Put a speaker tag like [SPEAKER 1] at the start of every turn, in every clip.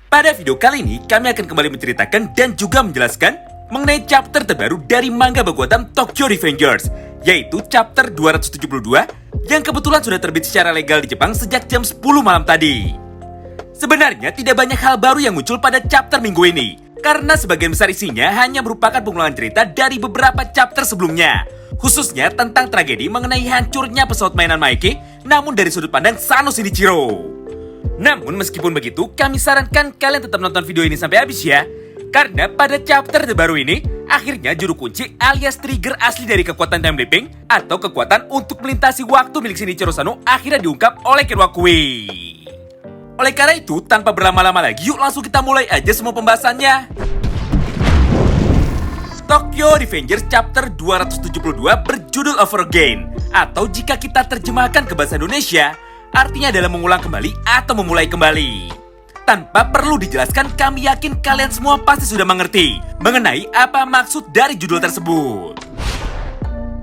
[SPEAKER 1] Pada video kali ini, kami akan kembali menceritakan dan juga menjelaskan mengenai chapter terbaru dari manga Bakuatan Tokyo Revengers, yaitu chapter 272 yang kebetulan sudah terbit secara legal di Jepang sejak jam 10 malam tadi. Sebenarnya tidak banyak hal baru yang muncul pada chapter minggu ini, karena sebagian besar isinya hanya merupakan pengulangan cerita dari beberapa chapter sebelumnya, khususnya tentang tragedi mengenai hancurnya pesawat mainan Maiki, namun dari sudut pandang Sano Shinichiro. Namun meskipun begitu, kami sarankan kalian tetap nonton video ini sampai habis ya. Karena pada chapter terbaru ini, akhirnya juru kunci alias trigger asli dari kekuatan time leaping atau kekuatan untuk melintasi waktu milik Shinichiro Sano akhirnya diungkap oleh Kenwakui. Oleh karena itu, tanpa berlama-lama lagi, yuk langsung kita mulai aja semua pembahasannya. Tokyo Revengers chapter 272 berjudul Over Again, atau jika kita terjemahkan ke bahasa Indonesia, artinya adalah mengulang kembali atau memulai kembali. Tanpa perlu dijelaskan, kami yakin kalian semua pasti sudah mengerti mengenai apa maksud dari judul tersebut.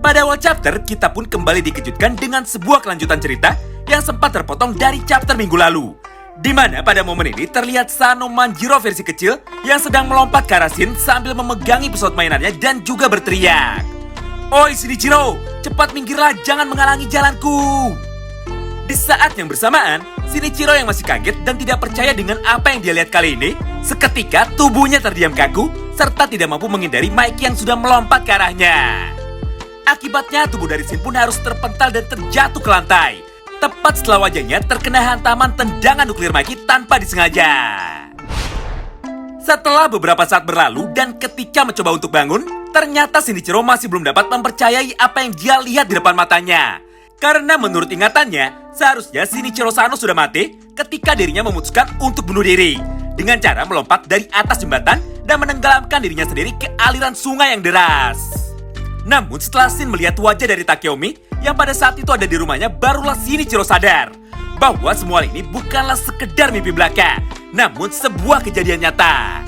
[SPEAKER 1] Pada awal chapter, kita pun kembali dikejutkan dengan sebuah kelanjutan cerita yang sempat terpotong dari chapter minggu lalu, di mana pada momen ini terlihat Sano Manjiro versi kecil yang sedang melompat ke arah Shin sambil memegangi pesawat mainannya dan juga berteriak, "Oi Shinichiro, cepat minggirlah, jangan menghalangi jalanku!" Di saat yang bersamaan, Shinichiro yang masih kaget dan tidak percaya dengan apa yang dia lihat kali ini, seketika tubuhnya terdiam kaku serta tidak mampu menghindari Maiki yang sudah melompat ke arahnya. Akibatnya tubuh dari Shin pun harus terpental dan terjatuh ke lantai, tepat setelah wajahnya terkena hantaman tendangan nuklir Maiki tanpa disengaja. Setelah beberapa saat berlalu dan ketika mencoba untuk bangun, ternyata Shinichiro masih belum dapat mempercayai apa yang dia lihat di depan matanya. Karena menurut ingatannya, seharusnya Shinichiro Sano sudah mati ketika dirinya memutuskan untuk bunuh diri dengan cara melompat dari atas jembatan dan menenggelamkan dirinya sendiri ke aliran sungai yang deras. Namun setelah Shin melihat wajah dari Takeomi yang pada saat itu ada di rumahnya, barulah Shinichiro sadar bahwa semua ini bukanlah sekedar mimpi belaka, namun sebuah kejadian nyata.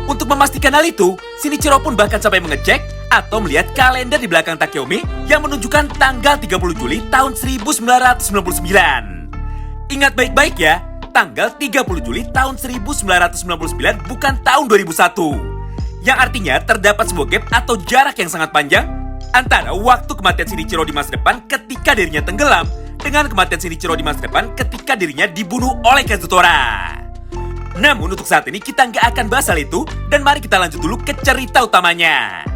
[SPEAKER 1] Untuk memastikan hal itu, Shinichiro pun bahkan sampai mengecek atau melihat kalender di belakang Takeomi yang menunjukkan tanggal 30 Juli tahun 1999. Ingat baik-baik ya, tanggal 30 Juli tahun 1999 bukan tahun 2001. Yang artinya terdapat sebuah gap atau jarak yang sangat panjang antara waktu kematian Shinichiro di masa depan ketika dirinya tenggelam dengan kematian Shinichiro di masa depan ketika dirinya dibunuh oleh Kazutora. Namun untuk saat ini kita nggak akan bahas hal itu, dan mari kita lanjut dulu ke cerita utamanya.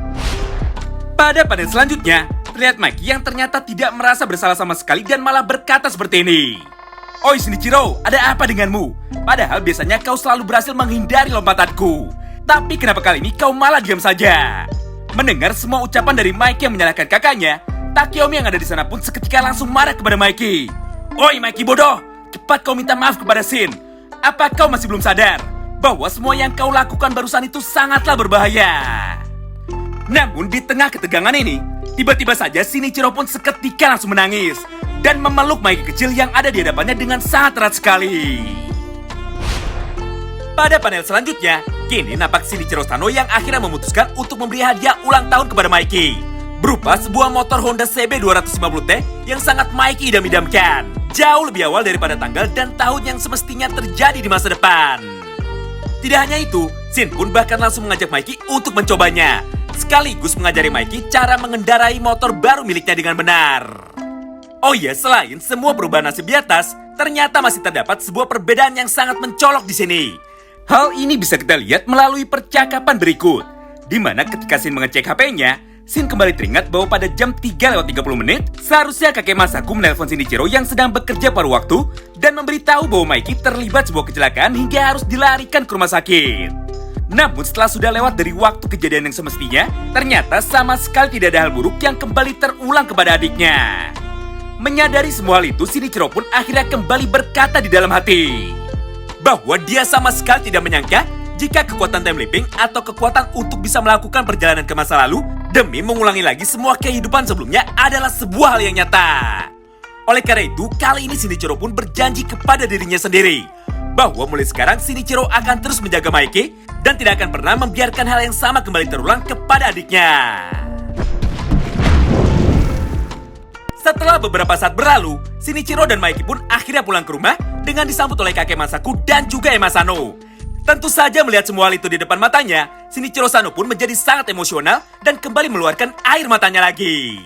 [SPEAKER 1] Pada panel selanjutnya, terlihat Maiki yang ternyata tidak merasa bersalah sama sekali dan malah berkata seperti ini, "Oi Shinichiro, ada apa denganmu? Padahal biasanya kau selalu berhasil menghindari lompatanku. Tapi kenapa kali ini kau malah diam saja?" Mendengar semua ucapan dari Maiki yang menyalahkan kakaknya, Takeomi yang ada di sana pun seketika langsung marah kepada Maiki. "Oi Maiki bodoh, cepat kau minta maaf kepada Shin. Apa kau masih belum sadar bahwa semua yang kau lakukan barusan itu sangatlah berbahaya?" Namun di tengah ketegangan ini, tiba-tiba saja Shinichiro pun seketika langsung menangis dan memeluk Maiki kecil yang ada di hadapannya dengan sangat erat sekali. Pada panel selanjutnya, kini nampak Shinichiro Sano yang akhirnya memutuskan untuk memberi hadiah ulang tahun kepada Maiki, berupa sebuah motor Honda CB 250T yang sangat Maiki idam-idamkan, jauh lebih awal daripada tanggal dan tahun yang semestinya terjadi di masa depan. Tidak hanya itu, Shin pun bahkan langsung mengajak Maiki untuk mencobanya, sekaligus mengajari Maiki cara mengendarai motor baru miliknya dengan benar. Oh iya, selain semua perubahan nasib di atas, ternyata masih terdapat sebuah perbedaan yang sangat mencolok di sini. Hal ini bisa kita lihat melalui percakapan berikut, di mana ketika Shin mengecek HP-nya, Shin kembali teringat bahwa pada jam 3:30 seharusnya kakek Masaku menelpon Shinichiro yang sedang bekerja paruh waktu dan memberitahu bahwa Maiki terlibat sebuah kecelakaan hingga harus dilarikan ke rumah sakit. Namun setelah sudah lewat dari waktu kejadian yang semestinya, ternyata sama sekali tidak ada hal buruk yang kembali terulang kepada adiknya. Menyadari semua hal itu, Shinichiro pun akhirnya kembali berkata di dalam hati bahwa dia sama sekali tidak menyangka jika kekuatan time leaping atau kekuatan untuk bisa melakukan perjalanan ke masa lalu demi mengulangi lagi semua kehidupan sebelumnya adalah sebuah hal yang nyata. Oleh karena itu, kali ini Shinichiro pun berjanji kepada dirinya sendiri bahwa mulai sekarang Shinichiro akan terus menjaga Maiki dan tidak akan pernah membiarkan hal yang sama kembali terulang kepada adiknya. Setelah beberapa saat berlalu, Shinichiro dan Maiki pun akhirnya pulang ke rumah dengan disambut oleh kakek Masaku dan juga Ema Sano. Tentu saja melihat semua hal itu di depan matanya, Shinichiro Sano pun menjadi sangat emosional dan kembali mengeluarkan air matanya lagi.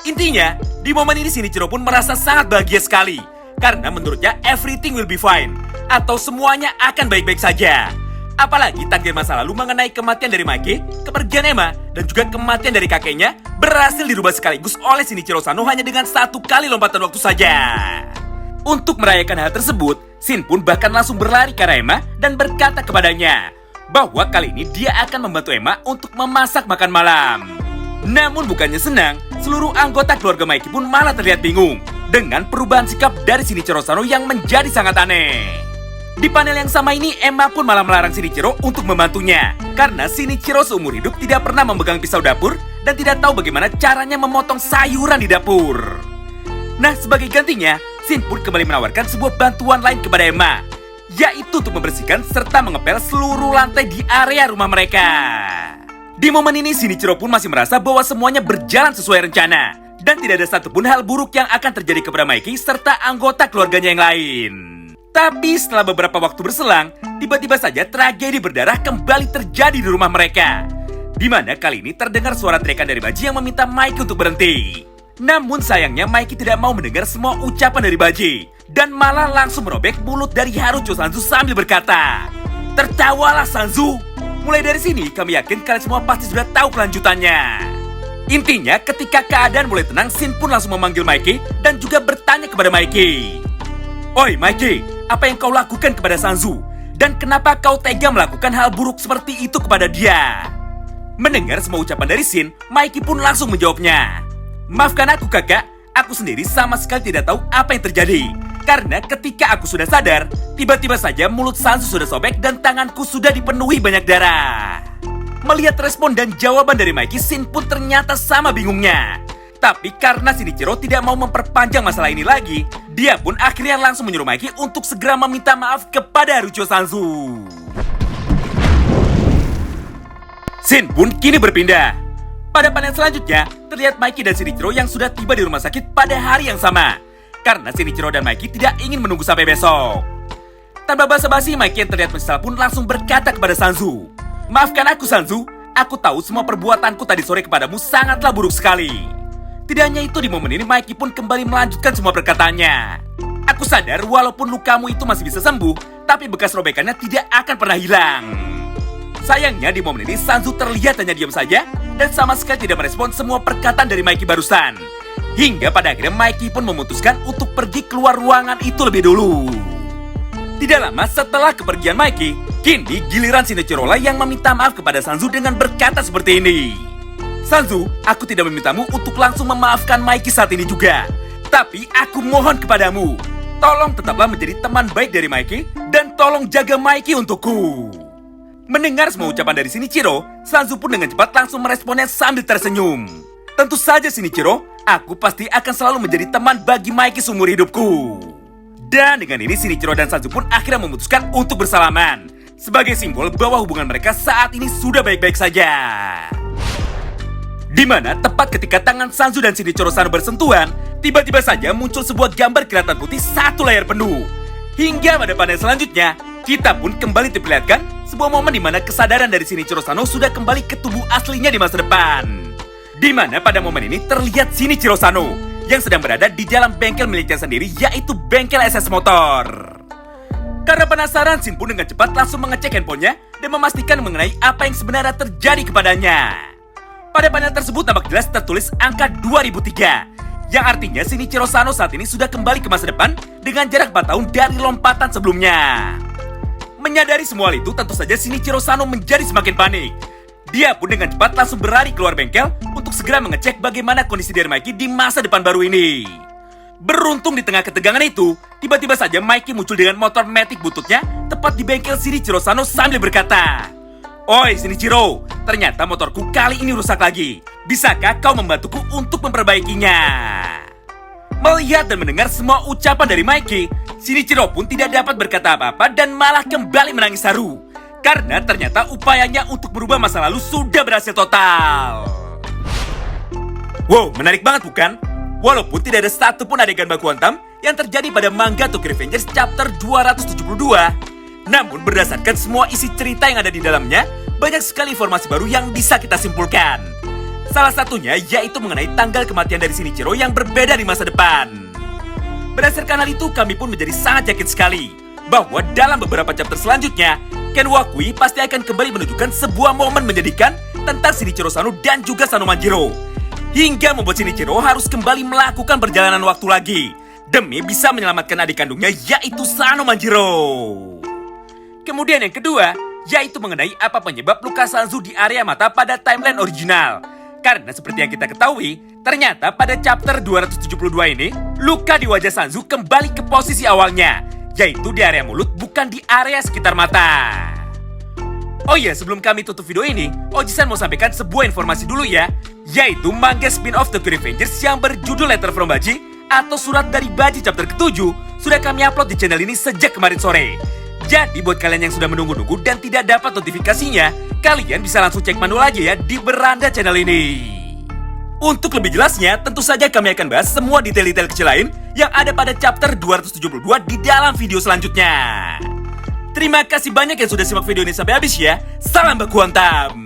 [SPEAKER 1] Intinya, di momen ini Shinichiro pun merasa sangat bahagia sekali. Karena menurutnya everything will be fine. Atau semuanya akan baik-baik saja. Apalagi takdir masa lalu mengenai kematian dari Mikey, kepergian Emma, dan juga kematian dari kakeknya berhasil dirubah sekaligus oleh Shinichiro Sano hanya dengan 1 kali lompatan waktu saja. Untuk merayakan hal tersebut, Shin pun bahkan langsung berlari ke arah Emma dan berkata kepadanya bahwa kali ini dia akan membantu Emma untuk memasak makan malam. Namun bukannya senang, seluruh anggota keluarga Mikey pun malah terlihat bingung dengan perubahan sikap dari Shinichiro Sano yang menjadi sangat aneh. Di panel yang sama ini, Emma pun malah melarang Shinichiro untuk membantunya karena Shinichiro seumur hidup tidak pernah memegang pisau dapur dan tidak tahu bagaimana caranya memotong sayuran di dapur. Nah, sebagai gantinya, Shin pun kembali menawarkan sebuah bantuan lain kepada Emma, yaitu untuk membersihkan serta mengepel seluruh lantai di area rumah mereka. Di momen ini, Shinichiro pun masih merasa bahwa semuanya berjalan sesuai rencana dan tidak ada satupun hal buruk yang akan terjadi kepada Mikey serta anggota keluarganya yang lain. Tapi setelah beberapa waktu berselang, tiba-tiba saja tragedi berdarah kembali terjadi di rumah mereka. Di mana kali ini terdengar suara teriakan dari Baji yang meminta Mikey untuk berhenti. Namun sayangnya Mikey tidak mau mendengar semua ucapan dari Baji dan malah langsung merobek mulut dari Harucho Sanzu sambil berkata, "Tertawalah Sanzu. Mulai dari sini kami yakin kalian semua pasti sudah tahu kelanjutannya." Intinya ketika keadaan mulai tenang, Shin pun langsung memanggil Mikey dan juga bertanya kepada Mikey, "Oi Mikey, apa yang kau lakukan kepada Sanzu? Dan kenapa kau tega melakukan hal buruk seperti itu kepada dia?" Mendengar semua ucapan dari Shin, Mikey pun langsung menjawabnya, "Maafkan aku kakak, aku sendiri sama sekali tidak tahu apa yang terjadi. Karena ketika aku sudah sadar, tiba-tiba saja mulut Sanzu sudah sobek dan tanganku sudah dipenuhi banyak darah." Melihat respon dan jawaban dari Mikey, Shin pun ternyata sama bingungnya. Tapi karena Shinichiro tidak mau memperpanjang masalah ini lagi, dia pun akhirnya langsung menyuruh Mikey untuk segera meminta maaf kepada Harucho Sanzu. Shin pun kini berpindah. Pada panel selanjutnya, terlihat Mikey dan Shinichiro yang sudah tiba di rumah sakit pada hari yang sama. Karena Shinichiro dan Mikey tidak ingin menunggu sampai besok. Tanpa basa-basi, Mikey yang terlihat menyesal pun langsung berkata kepada Sanzu, "Maafkan aku Sanzu, aku tahu semua perbuatanku tadi sore kepadamu sangatlah buruk sekali." Tidak hanya itu, di momen ini Mikey pun kembali melanjutkan semua perkataannya. "Aku sadar walaupun lukamu itu masih bisa sembuh, tapi bekas robekannya tidak akan pernah hilang." Sayangnya di momen ini Sanzu terlihat hanya diam saja dan sama sekali tidak merespon semua perkataan dari Mikey barusan. Hingga pada akhirnya Mikey pun memutuskan untuk pergi keluar ruangan itu lebih dulu. Tidak lama setelah kepergian Mikey, kini giliran Shinichiro lah yang meminta maaf kepada Sanzu dengan berkata seperti ini, "Sanzu, aku tidak memintamu untuk langsung memaafkan Mikey saat ini juga. Tapi aku mohon kepadamu, tolong tetaplah menjadi teman baik dari Mikey dan tolong jaga Mikey untukku." Mendengar semua ucapan dari Shinichiro, Sanzu pun dengan cepat langsung meresponnya sambil tersenyum. "Tentu saja Shinichiro, aku pasti akan selalu menjadi teman bagi Mikey seumur hidupku." Dan dengan ini Shinichiro dan Sanzu pun akhirnya memutuskan untuk bersalaman sebagai simbol bahwa hubungan mereka saat ini sudah baik-baik saja. Di mana tepat ketika tangan Sanzu dan Shinichiro Sano bersentuhan, tiba-tiba saja muncul sebuah gambar kilatan putih satu layar penuh. Hingga pada panel selanjutnya, kita pun kembali diperlihatkan sebuah momen di mana kesadaran dari Shinichiro Sano sudah kembali ke tubuh aslinya di masa depan. Di mana pada momen ini terlihat Shinichiro Sano yang sedang berada di dalam bengkel miliknya sendiri, yaitu bengkel SS motor. Karena penasaran, Shin pun dengan cepat langsung mengecek handphonenya dan memastikan mengenai apa yang sebenarnya terjadi kepadanya. Pada panel tersebut nampak jelas tertulis angka 2003, yang artinya Shinichiro Sano saat ini sudah kembali ke masa depan dengan jarak 4 tahun dari lompatan sebelumnya. Menyadari semua hal itu, tentu saja Shinichiro Sano menjadi semakin panik. Dia pun dengan cepat langsung berlari keluar bengkel untuk segera mengecek bagaimana kondisi dari Mikey di masa depan baru ini. Beruntung di tengah ketegangan itu, tiba-tiba saja Mikey muncul dengan motor matic bututnya tepat di bengkel Shinichiro Sano sambil berkata, "Oi Shinichiro, ternyata motorku kali ini rusak lagi. Bisakah kau membantuku untuk memperbaikinya?" Melihat dan mendengar semua ucapan dari Mikey, Shinichiro pun tidak dapat berkata apa-apa dan malah kembali menangis haru. Karena ternyata upayanya untuk merubah masa lalu sudah berhasil total. Wow, menarik banget bukan? Walaupun tidak ada satupun adegan baku hantam yang terjadi pada manga Tokyo Revengers chapter 272, Namun berdasarkan semua isi cerita yang ada di dalamnya, banyak sekali informasi baru yang bisa kita simpulkan. Salah satunya yaitu mengenai tanggal kematian dari Shinichiro yang berbeda di masa depan. Berdasarkan hal itu, kami pun menjadi sangat yakin sekali bahwa dalam beberapa chapter selanjutnya, Ken Wakui pasti akan kembali menunjukkan sebuah momen menyedihkan tentang Shinichiro Sano dan juga Sano Manjiro. Hingga membuat Shinichiro harus kembali melakukan perjalanan waktu lagi demi bisa menyelamatkan adik kandungnya yaitu Sano Manjiro. Kemudian yang kedua, yaitu mengenai apa penyebab luka Sanzu di area mata pada timeline original. Karena seperti yang kita ketahui, ternyata pada chapter 272 ini, luka di wajah Sanzu kembali ke posisi awalnya, yaitu di area mulut bukan di area sekitar mata. Oh iya, sebelum kami tutup video ini, Oji-san mau sampaikan sebuah informasi dulu ya, yaitu manga spin-off Tokyo Revengers yang berjudul Letter from Baji atau Surat dari Baji chapter ke-7 sudah kami upload di channel ini sejak kemarin sore. Jadi buat kalian yang sudah menunggu-nunggu dan tidak dapat notifikasinya, kalian bisa langsung cek manual aja ya di beranda channel ini. Untuk lebih jelasnya, tentu saja kami akan bahas semua detail-detail kecil lain yang ada pada chapter 272 di dalam video selanjutnya. Terima kasih banyak yang sudah simak video ini sampai habis ya. Salam baku hantam.